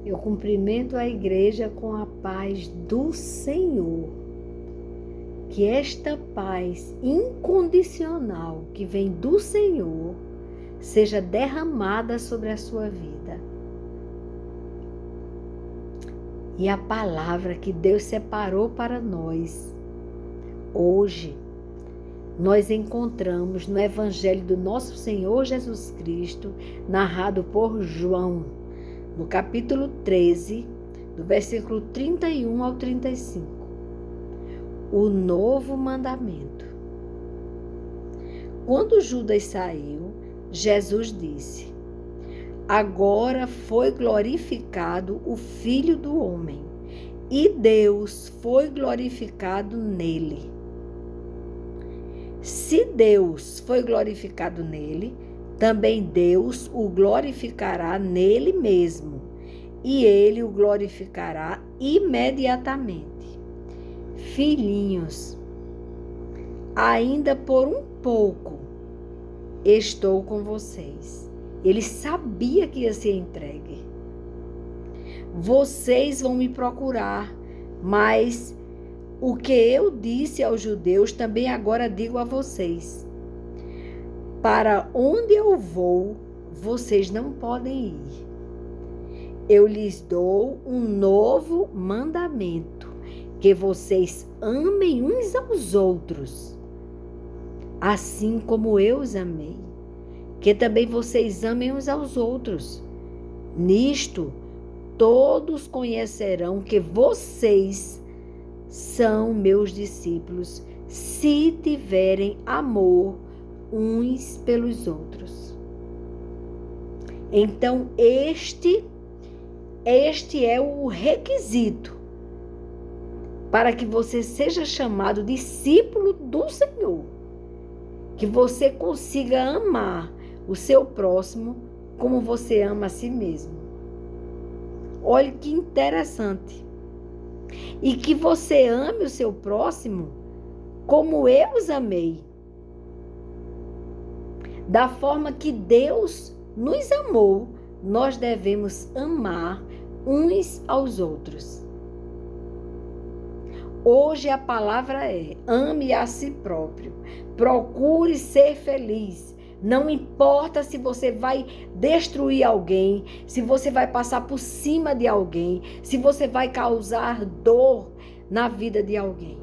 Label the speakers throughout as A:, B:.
A: Eu cumprimento a igreja com a paz do Senhor. Que esta paz incondicional que vem do Senhor seja derramada sobre a sua vida. E a palavra que Deus separou para nós, hoje, nós encontramos no Evangelho do nosso Senhor Jesus Cristo, narrado por João, no capítulo 13, do versículo 31 ao 35. O novo mandamento. Quando Judas saiu, Jesus disse: agora foi glorificado o Filho do Homem, e Deus foi glorificado nele. Se Deus foi glorificado nele, também Deus o glorificará nele mesmo, e ele o glorificará imediatamente. Filhinhos, ainda por um pouco estou com vocês. Ele sabia que ia ser entregue. Vocês vão me procurar, mas o que eu disse aos judeus também agora digo a vocês. Para onde eu vou, vocês não podem ir. Eu lhes dou um novo mandamento, que vocês amem uns aos outros, assim como eu os amei. Que também vocês amem uns aos outros. Nisto, todos conhecerão que vocês são meus discípulos, se tiverem amor uns pelos outros. Então, este é o requisito para que você seja chamado discípulo do Senhor. Que você consiga amar o seu próximo como você ama a si mesmo. Olha que interessante. E que você ame o seu próximo como eu os amei. Da forma que Deus nos amou, nós devemos amar uns aos outros. Hoje a palavra é: ame a si próprio. Procure ser feliz. Não importa se você vai destruir alguém, se você vai passar por cima de alguém, se você vai causar dor na vida de alguém.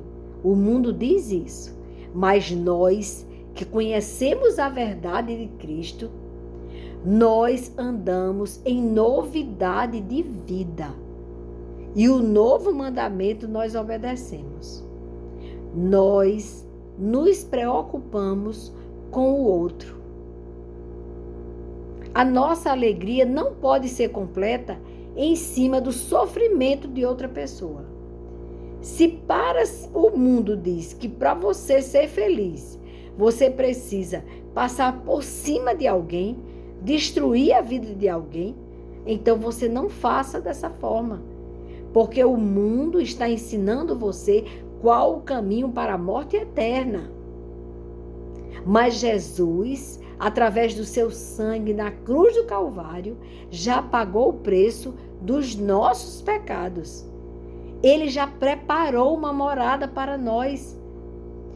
A: O mundo diz isso, mas nós que conhecemos a verdade de Cristo, nós andamos em novidade de vida. E o novo mandamento nós obedecemos. Nós nos preocupamos com o outro. A nossa alegria não pode ser completa em cima do sofrimento de outra pessoa. Se para o mundo diz que para você ser feliz, você precisa passar por cima de alguém, destruir a vida de alguém, então você não faça dessa forma. Porque o mundo está ensinando você qual o caminho para a morte eterna. Mas Jesus, através do seu sangue na cruz do Calvário, já pagou o preço dos nossos pecados. Ele já preparou uma morada para nós.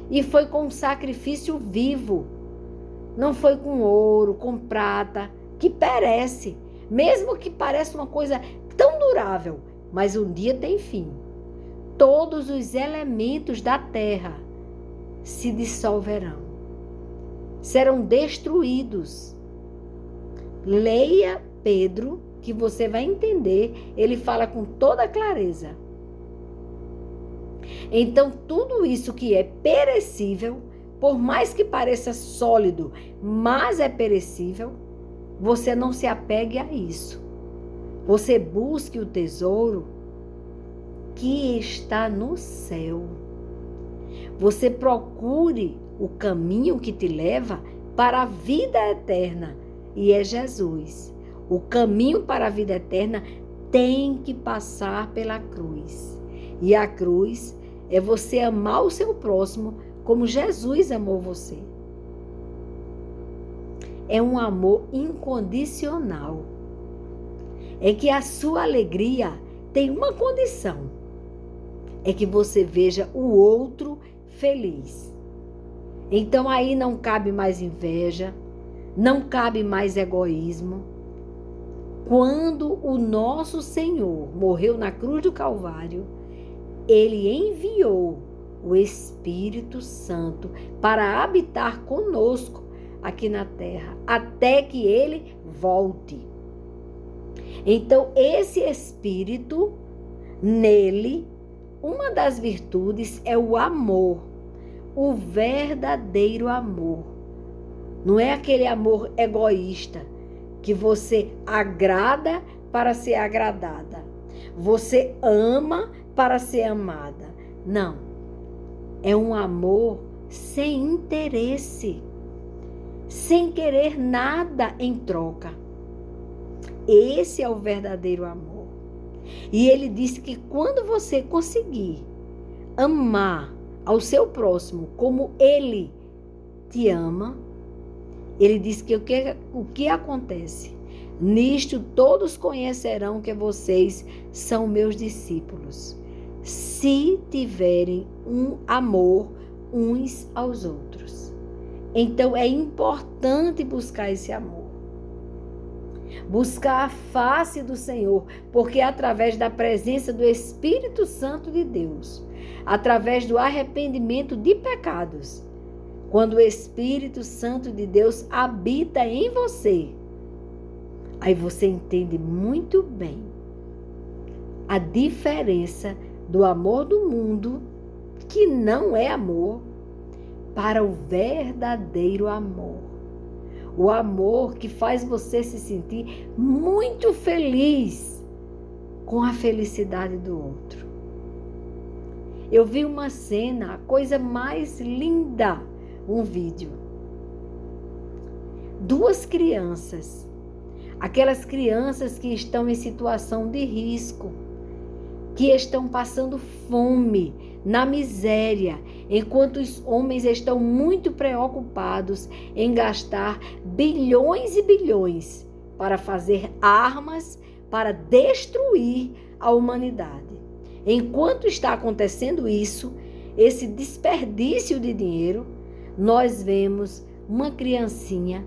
A: E foi com um sacrifício vivo. Não foi com ouro, com prata, que perece. Mesmo que pareça uma coisa tão durável, mas um dia tem fim. Todos os elementos da terra se dissolverão. Serão destruídos. Leia Pedro, que você vai entender. Ele fala com toda clareza. Então, tudo isso que é perecível, por mais que pareça sólido, mas é perecível, você não se apegue a isso. Você busque o tesouro que está no céu. Você procure o caminho que te leva para a vida eterna, e é Jesus. O caminho para a vida eterna tem que passar pela cruz. E a cruz é você amar o seu próximo como Jesus amou você. É um amor incondicional. é que a sua alegria tem uma condição: é que você veja o outro feliz. Então aí não cabe mais inveja, não cabe mais egoísmo. Quando o nosso Senhor morreu na cruz do Calvário, Ele enviou o Espírito Santo para habitar conosco aqui na terra, até que Ele volte. Então, esse Espírito, nele, uma das virtudes é o amor, o verdadeiro amor. Não é aquele amor egoísta, que você agrada para ser agradada. Você ama para ser amada. Não. É um amor sem interesse, sem querer nada em troca. Esse é o verdadeiro amor. E ele disse que quando você conseguir amar ao seu próximo como ele te ama, ele diz que o que acontece? Nisto todos conhecerão que vocês são meus discípulos, se tiverem um amor uns aos outros. Então é importante buscar esse amor. Buscar a face do Senhor, porque é através da presença do Espírito Santo de Deus, através do arrependimento de pecados, quando o Espírito Santo de Deus habita em você, aí você entende muito bem a diferença do amor do mundo, que não é amor, para o verdadeiro amor. O amor que faz você se sentir muito feliz com a felicidade do outro. Eu vi uma cena, a coisa mais linda, um vídeo. 2 crianças, aquelas crianças que estão em situação de risco, que estão passando fome, na miséria, enquanto os homens estão muito preocupados em gastar bilhões e bilhões para fazer armas para destruir a humanidade. Enquanto está acontecendo isso, esse desperdício de dinheiro, nós vemos uma criancinha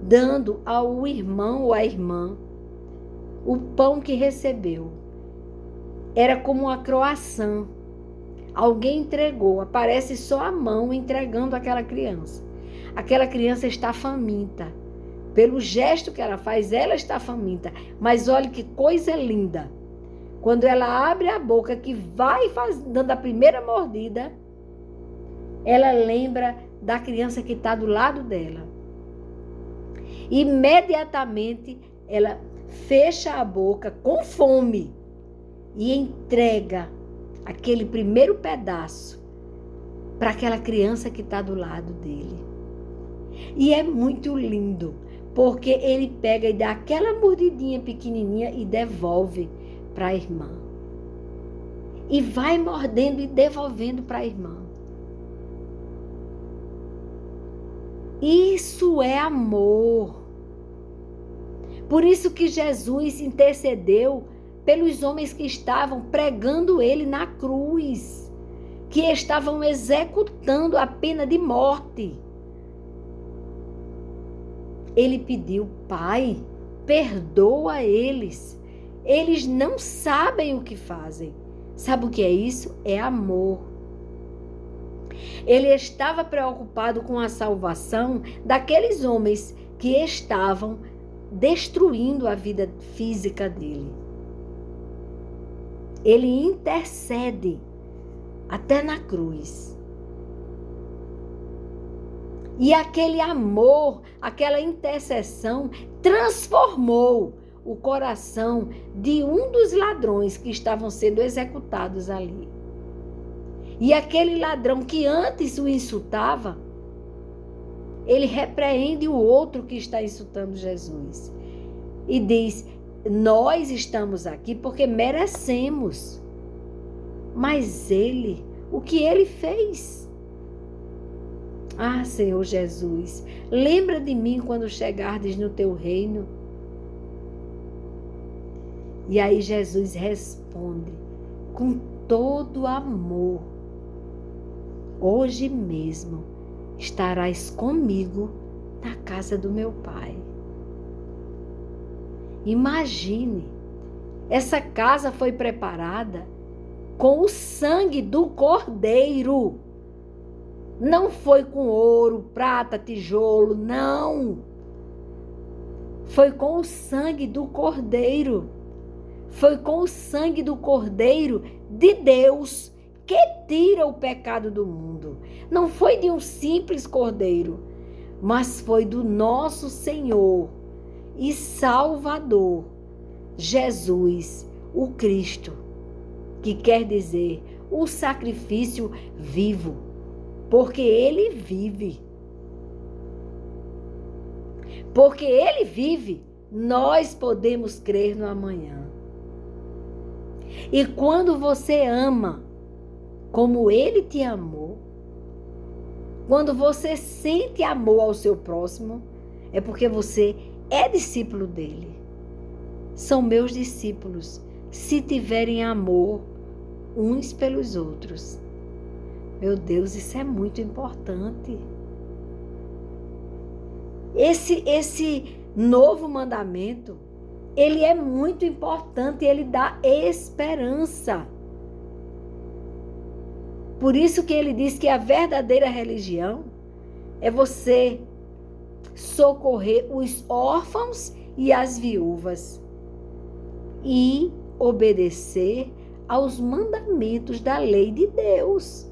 A: dando ao irmão ou à irmã o pão que recebeu. Era como uma croação. Alguém entregou, aparece só a mão entregando aquela criança. Aquela criança está faminta. Pelo gesto que ela faz, ela está faminta. Mas olha que coisa linda. Quando ela abre a boca, que vai dando a primeira mordida, ela lembra da criança que está do lado dela. Imediatamente, ela fecha a boca com fome e entrega aquele primeiro pedaço para aquela criança que está do lado dele. E é muito lindo, porque ele pega e dá aquela mordidinha pequenininha e devolve para a irmã. E vai mordendo e devolvendo para a irmã. Isso é amor. Por isso que Jesus intercedeu pelos homens que estavam pregando ele na cruz, que estavam executando a pena de morte. Ele pediu: Pai, perdoa eles. Eles não sabem o que fazem. Sabe o que é isso? É amor. Ele estava preocupado com a salvação daqueles homens que estavam destruindo a vida física dele. Ele intercede até na cruz. E aquele amor, aquela intercessão transformou o coração de um dos ladrões que estavam sendo executados ali. E aquele ladrão que antes o insultava, ele repreende o outro que está insultando Jesus. E diz: nós estamos aqui porque merecemos. Mas ele, o que ele fez? Ah, Senhor Jesus, lembra de mim quando chegardes no teu reino. E aí Jesus responde com todo amor: hoje mesmo estarás comigo na casa do meu Pai. Imagine, essa casa foi preparada com o sangue do Cordeiro. Não foi com ouro, prata, tijolo, não. Foi com o sangue do Cordeiro. Foi com o sangue do Cordeiro de Deus que tira o pecado do mundo. Não foi de um simples cordeiro, mas foi do nosso Senhor e Salvador, Jesus, o Cristo, que quer dizer o sacrifício vivo, porque Ele vive. Porque Ele vive, nós podemos crer no amanhã. E quando você ama como Ele te amou, quando você sente amor ao seu próximo, é porque você é discípulo dele. São meus discípulos, se tiverem amor uns pelos outros. Meu Deus, isso é muito importante. Esse novo mandamento, ele é muito importante, ele dá esperança. Por isso que ele diz que a verdadeira religião é você socorrer os órfãos e as viúvas e obedecer aos mandamentos da lei de Deus.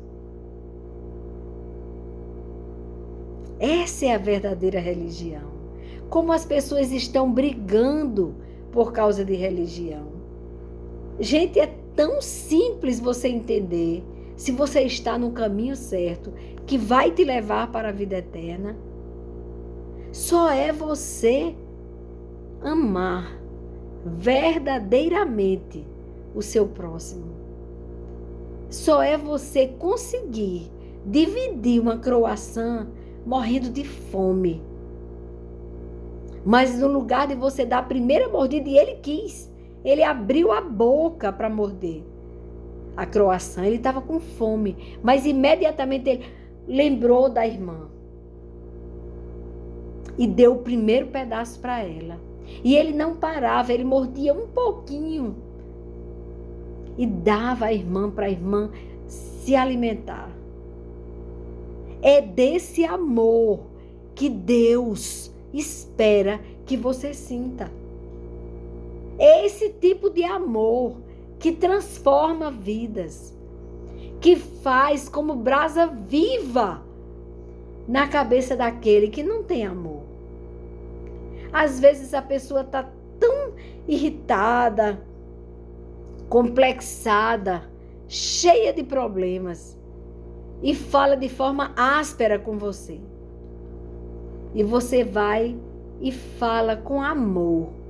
A: Essa é a verdadeira religião. Como as pessoas estão brigando por causa de religião. Gente, é tão simples você entender se você está no caminho certo, que vai te levar para a vida eterna. Só é você amar verdadeiramente o seu próximo. Só é você conseguir dividir uma croissant morrendo de fome. Mas no lugar de você dar a primeira mordida, e ele quis, ele abriu a boca para morder a croissant, ele estava com fome, mas imediatamente ele lembrou da irmã e deu o primeiro pedaço para ela. E ele não parava, ele mordia um pouquinho e dava à irmã para a irmã se alimentar. É desse amor que Deus espera que você sinta. É esse tipo de amor que transforma vidas, que faz como brasa viva na cabeça daquele que não tem amor. Às vezes a pessoa está tão irritada, complexada, cheia de problemas e fala de forma áspera com você. E você vai e fala com amor.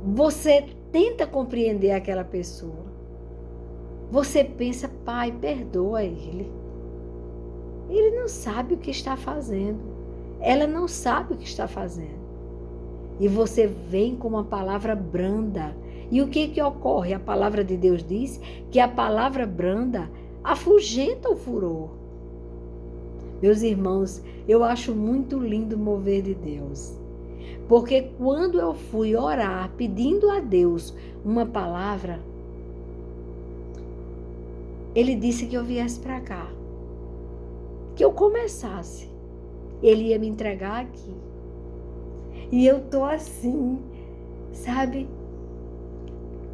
A: Você tenta compreender aquela pessoa. Você pensa, Pai, perdoa ele. Ele não sabe o que está fazendo. Ela não sabe o que está fazendo. E você vem com uma palavra branda. E o que ocorre? A palavra de Deus diz que a palavra branda afugenta o furor. Meus irmãos, eu acho muito lindo o mover de Deus. Porque quando eu fui orar, pedindo a Deus uma palavra, Ele disse que eu viesse para cá. Que eu começasse. Ele ia me entregar aqui. E eu tô assim, sabe?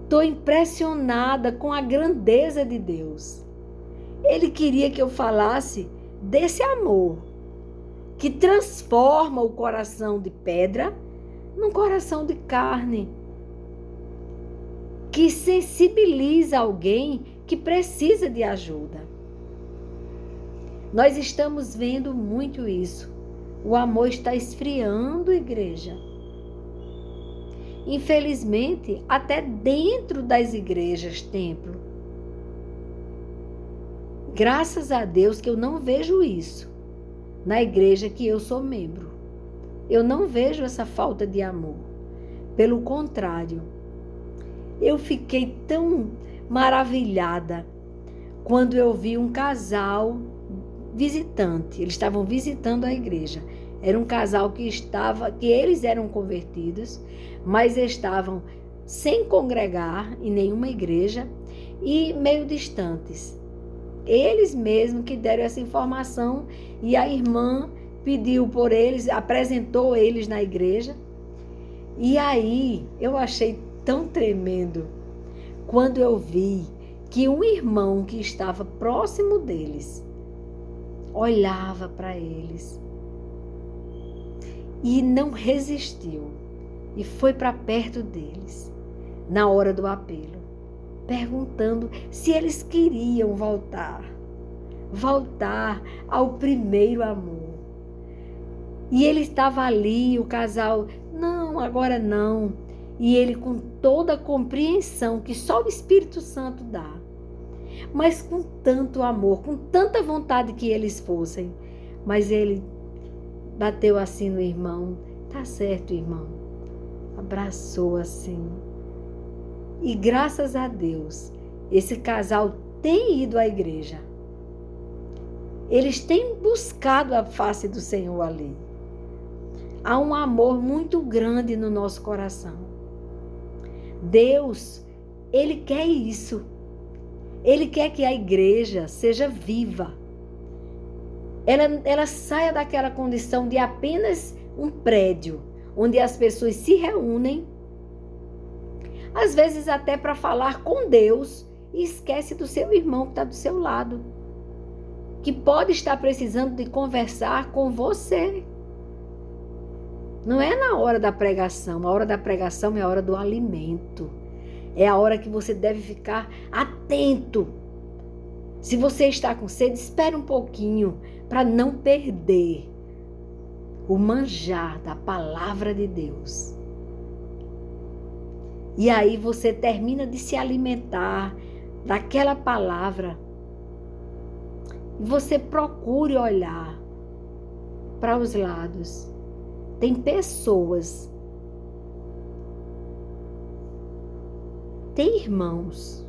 A: Tô impressionada com a grandeza de Deus. Ele queria que eu falasse desse amor que transforma o coração de pedra num coração de carne, que sensibiliza alguém que precisa de ajuda. Nós estamos vendo muito isso. O amor está esfriando, igreja. Infelizmente, até dentro das igrejas, templo. Graças a Deus que eu não vejo isso na igreja que eu sou membro. Eu não vejo essa falta de amor. Pelo contrário, eu fiquei tão maravilhada quando eu vi um casal visitante. Eles estavam visitando a igreja. Era um casal que eles eram convertidos, mas estavam sem congregar em nenhuma igreja e meio distantes. Eles mesmos que deram essa informação e a irmã pediu por eles, apresentou eles na igreja. E aí eu achei tão tremendo quando eu vi que um irmão que estava próximo deles olhava para eles e não resistiu e foi para perto deles na hora do apelo, perguntando se eles queriam voltar ao primeiro amor. E ele estava ali, o casal, não, agora não. E ele com toda a compreensão que só o Espírito Santo dá, mas com tanto amor, com tanta vontade que eles fossem. Mas ele bateu assim no irmão, tá certo, irmão. Abraçou assim. E graças a Deus, esse casal tem ido à igreja. Eles têm buscado a face do Senhor ali. Há um amor muito grande no nosso coração. Deus, Ele quer isso. Ele quer que a igreja seja viva. Ela saia daquela condição de apenas um prédio, onde as pessoas se reúnem, às vezes até para falar com Deus, e esquece do seu irmão que está do seu lado, que pode estar precisando de conversar com você. Não é na hora da pregação. A hora da pregação é a hora do alimento. É a hora que você deve ficar atento. Se você está com sede, espere um pouquinho para não perder o manjar da palavra de Deus. E aí você termina de se alimentar daquela palavra. E você procure olhar para os lados. Tem pessoas, tem irmãos,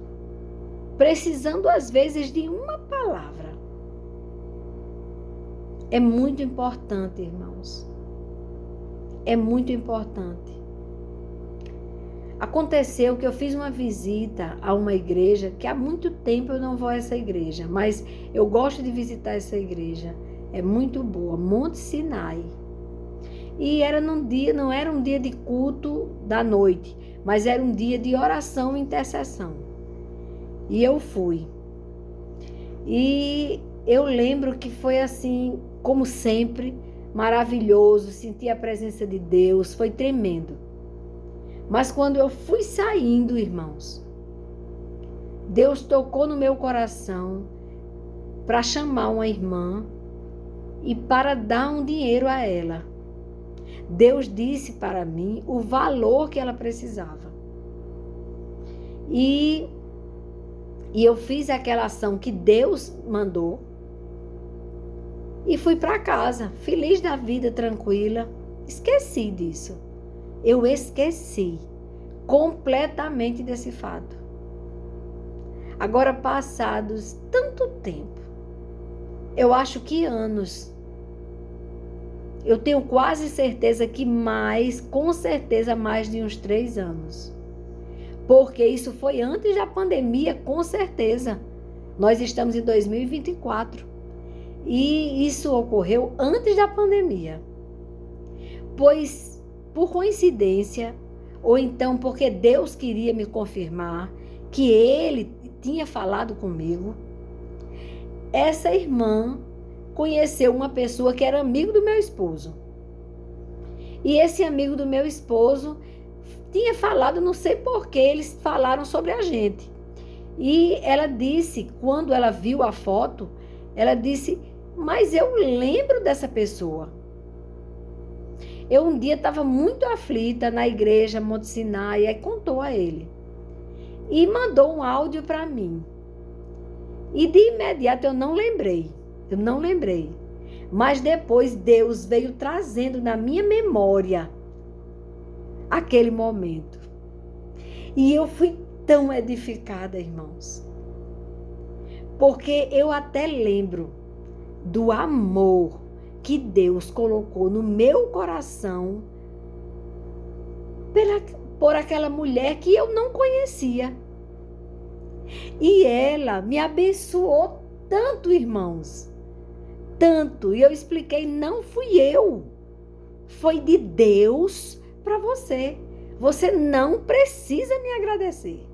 A: precisando às vezes de uma palavra. É muito importante, irmãos. É muito importante. Aconteceu que eu fiz uma visita a uma igreja, que há muito tempo eu não vou a essa igreja, mas eu gosto de visitar essa igreja. É muito boa, Monte Sinai. E era não era um dia de culto da noite, mas era um dia de oração e intercessão. E eu fui. E eu lembro que foi assim, como sempre, maravilhoso, senti a presença de Deus, foi tremendo. Mas quando eu fui saindo, irmãos, Deus tocou no meu coração para chamar uma irmã e para dar um dinheiro a ela. Deus disse para mim o valor que ela precisava. E eu fiz aquela ação que Deus mandou e fui para casa, feliz da vida, tranquila. Esqueci disso. Eu esqueci completamente desse fato. Agora, passados tanto tempo, eu acho que anos, eu tenho quase certeza que com certeza mais de uns 3 anos. Porque isso foi antes da pandemia, com certeza. Nós estamos em 2024. E isso ocorreu antes da pandemia. Pois, por coincidência, ou então porque Deus queria me confirmar que Ele tinha falado comigo, essa irmã conheceu uma pessoa que era amigo do meu esposo. E esse amigo do meu esposo tinha falado, não sei porquê, eles falaram sobre a gente. E ela disse, quando ela viu a foto, ela disse, mas eu lembro dessa pessoa. Eu um dia estava muito aflita na igreja Monte Sinai, e aí contou a ele. E mandou um áudio para mim. E de imediato eu não lembrei. Mas depois Deus veio trazendo na minha memória aquele momento. E eu fui tão edificada, irmãos, porque eu até lembro do amor que Deus colocou no meu coração por aquela mulher que eu não conhecia. E ela me abençoou tanto, irmãos, tanto. E eu expliquei, não fui eu, foi de Deus para você. Você não precisa me agradecer.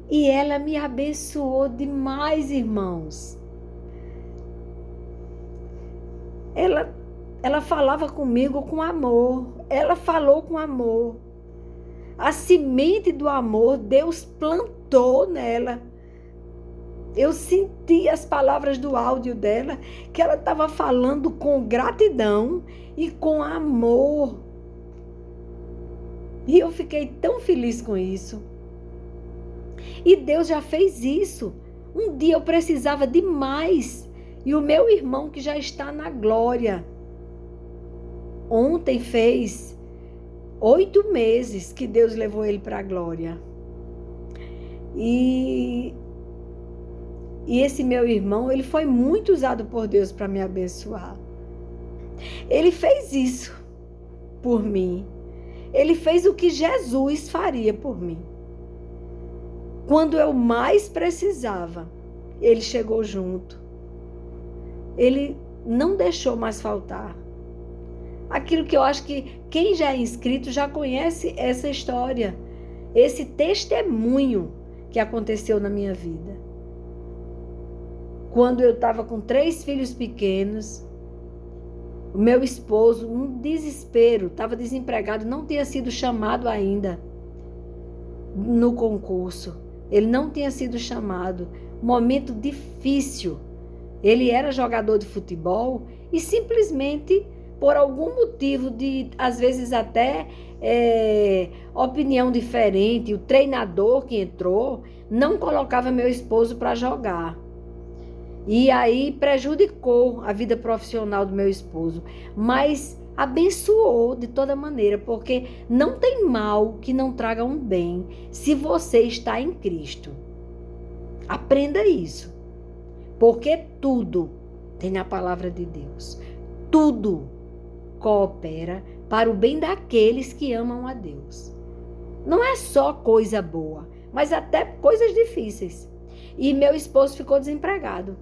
A: E ela me abençoou demais, irmãos. Ela falava comigo com amor. Ela falou com amor. A semente do amor, Deus plantou nela. Eu senti as palavras do áudio dela, que ela estava falando com gratidão e com amor. E eu fiquei tão feliz com isso. E Deus já fez isso. Um dia eu precisava demais. E o meu irmão, que já está na glória, ontem fez 8 meses que Deus levou ele para a glória. E esse meu irmão, ele foi muito usado por Deus para me abençoar. Ele fez isso por mim. Ele fez o que Jesus faria por mim. Quando eu mais precisava, ele chegou junto. Ele não deixou mais faltar. Aquilo que eu acho que quem já é inscrito já conhece essa história, esse testemunho que aconteceu na minha vida. Quando eu estava com 3 filhos pequenos, o meu esposo, um desespero, estava desempregado, não tinha sido chamado ainda no concurso. Ele não tinha sido chamado. Momento difícil. Ele era jogador de futebol e simplesmente, por algum motivo de, às vezes até opinião diferente, o treinador que entrou não colocava meu esposo para jogar. E aí prejudicou a vida profissional do meu esposo. Mas abençoou de toda maneira, porque não tem mal que não traga um bem se você está em Cristo. Aprenda isso. Porque tudo tem na palavra de Deus. Tudo coopera para o bem daqueles que amam a Deus. Não é só coisa boa, mas até coisas difíceis. E meu esposo ficou desempregado.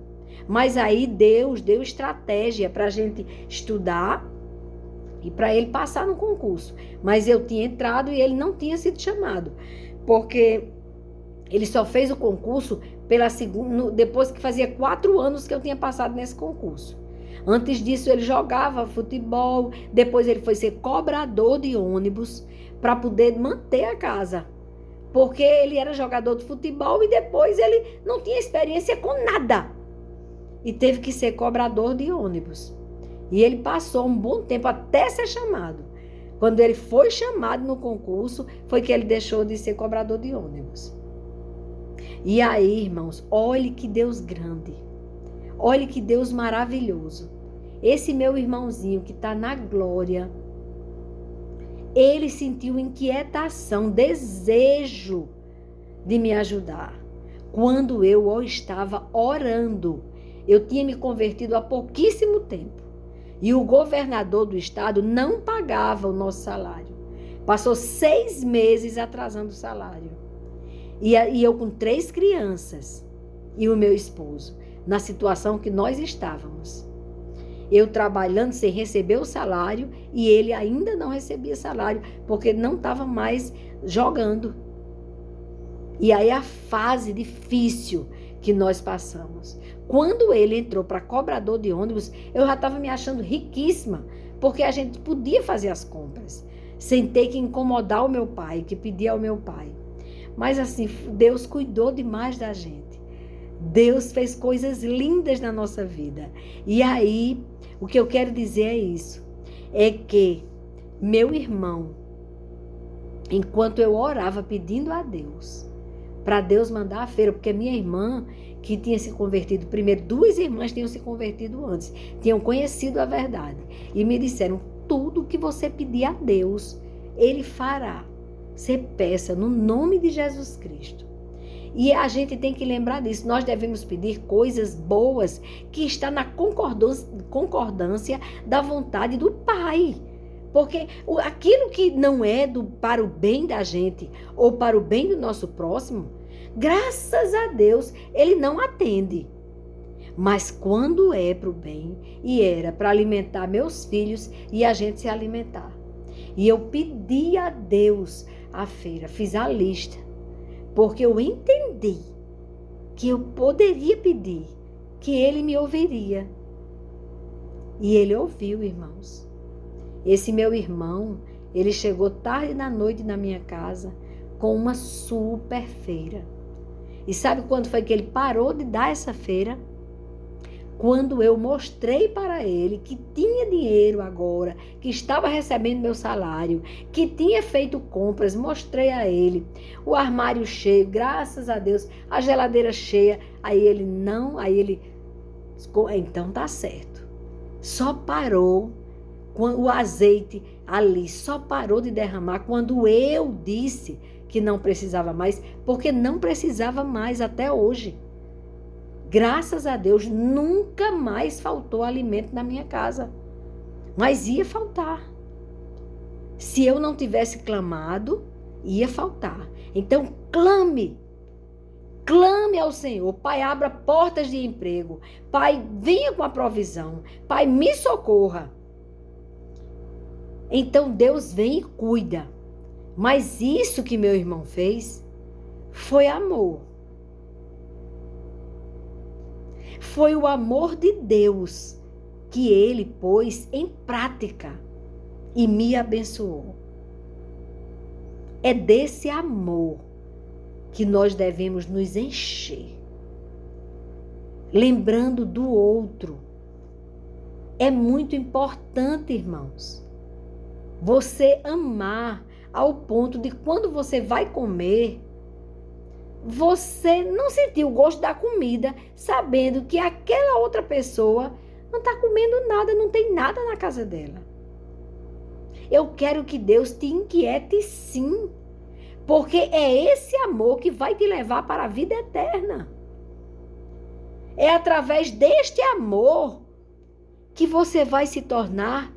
A: Mas aí Deus deu estratégia para a gente estudar e para ele passar no concurso. Mas eu tinha entrado e ele não tinha sido chamado. Porque ele só fez o concurso depois que fazia 4 anos que eu tinha passado nesse concurso. Antes disso ele jogava futebol, depois ele foi ser cobrador de ônibus para poder manter a casa. Porque ele era jogador de futebol e depois ele não tinha experiência com nada. E teve que ser cobrador de ônibus. E ele passou um bom tempo até ser chamado. Quando ele foi chamado no concurso, foi que ele deixou de ser cobrador de ônibus. E aí, irmãos, olhe que Deus grande. Olhe que Deus maravilhoso. Esse meu irmãozinho que está na glória, ele sentiu inquietação, desejo de me ajudar. Quando eu estava orando, eu tinha me convertido há pouquíssimo tempo. E o governador do estado não pagava o nosso salário. Passou 6 meses atrasando o salário. E eu com 3 crianças e o meu esposo, na situação que nós estávamos. Eu trabalhando sem receber o salário e ele ainda não recebia salário, porque ele não estava mais jogando. E aí a fase difícil que nós passamos. Quando ele entrou para cobrador de ônibus, eu já estava me achando riquíssima, porque a gente podia fazer as compras, sem ter que incomodar o meu pai, que pedia ao meu pai. Mas assim, Deus cuidou demais da gente. Deus fez coisas lindas na nossa vida. E aí, o que eu quero dizer é isso. É que meu irmão, enquanto eu orava pedindo a Deus, para Deus mandar a feira, porque minha irmã, que tinha se convertido primeiro, 2 irmãs tinham se convertido antes, tinham conhecido a verdade. E me disseram, tudo que você pedir a Deus, Ele fará. Você peça no nome de Jesus Cristo. E a gente tem que lembrar disso. Nós devemos pedir coisas boas que estão na concordância da vontade do Pai. Porque aquilo que não é para o bem da gente ou para o bem do nosso próximo, graças a Deus, Ele não atende. Mas quando é para o bem, e era para alimentar meus filhos e a gente se alimentar. E eu pedi a Deus a feira, fiz a lista, porque eu entendi que eu poderia pedir, que Ele me ouviria. E Ele ouviu, irmãos. Esse meu irmão, ele chegou tarde da noite na minha casa com uma super feira. E sabe quando foi que ele parou de dar essa feira? Quando eu mostrei para ele que tinha dinheiro agora, que estava recebendo meu salário, que tinha feito compras, mostrei a ele o armário cheio, graças a Deus, a geladeira cheia. Aí ele, então tá certo. Só parou, o azeite ali só parou de derramar quando eu disse que não precisava mais, porque não precisava mais até hoje. Graças a Deus, nunca mais faltou alimento na minha casa. Mas ia faltar. Se eu não tivesse clamado, ia faltar. Então, clame. Clame ao Senhor. Pai, abra portas de emprego. Pai, venha com a provisão. Pai, me socorra. Então, Deus vem e cuida. Mas isso que meu irmão fez foi amor. Foi o amor de Deus que ele pôs em prática e me abençoou. É desse amor que nós devemos nos encher. Lembrando do outro. É muito importante, irmãos, você amar ao ponto de quando você vai comer, você não sentir o gosto da comida, sabendo que aquela outra pessoa não está comendo nada, não tem nada na casa dela. Eu quero que Deus te inquiete sim, porque é esse amor que vai te levar para a vida eterna. É através deste amor que você vai se tornar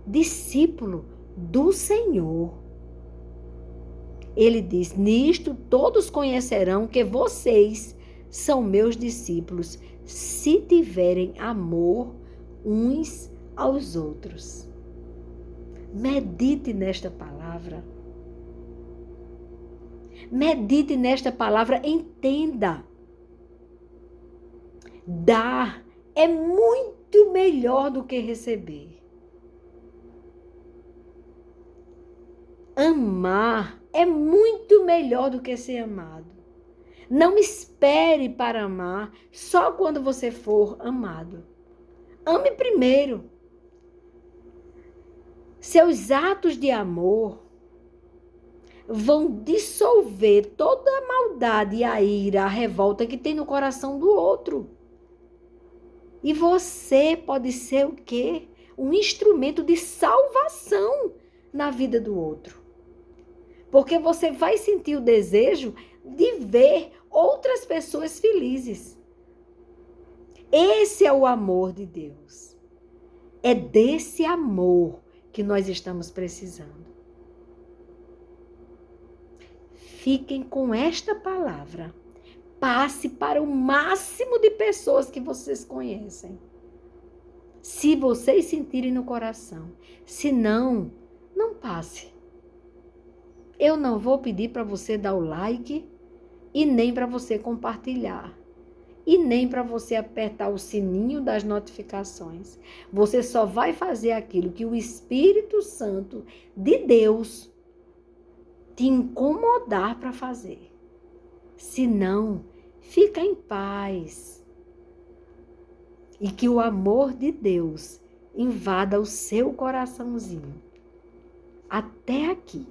A: discípulo do Senhor. Ele diz, nisto todos conhecerão que vocês são meus discípulos, se tiverem amor uns aos outros. Medite nesta palavra. Medite nesta palavra, entenda. Dar é muito melhor do que receber. Amar é muito melhor do que ser amado. Não espere para amar só quando você for amado. Ame primeiro. Seus atos de amor vão dissolver toda a maldade, a ira, a revolta que tem no coração do outro. E você pode ser o quê? Um instrumento de salvação na vida do outro. Porque você vai sentir o desejo de ver outras pessoas felizes. Esse é o amor de Deus. É desse amor que nós estamos precisando. Fiquem com esta palavra. Passe para o máximo de pessoas que vocês conhecem. Se vocês sentirem no coração. Se não, não passe. Eu não vou pedir para você dar o like e nem para você compartilhar. E nem para você apertar o sininho das notificações. Você só vai fazer aquilo que o Espírito Santo de Deus te incomodar para fazer. Se não, fica em paz. E que o amor de Deus invada o seu coraçãozinho. Até aqui.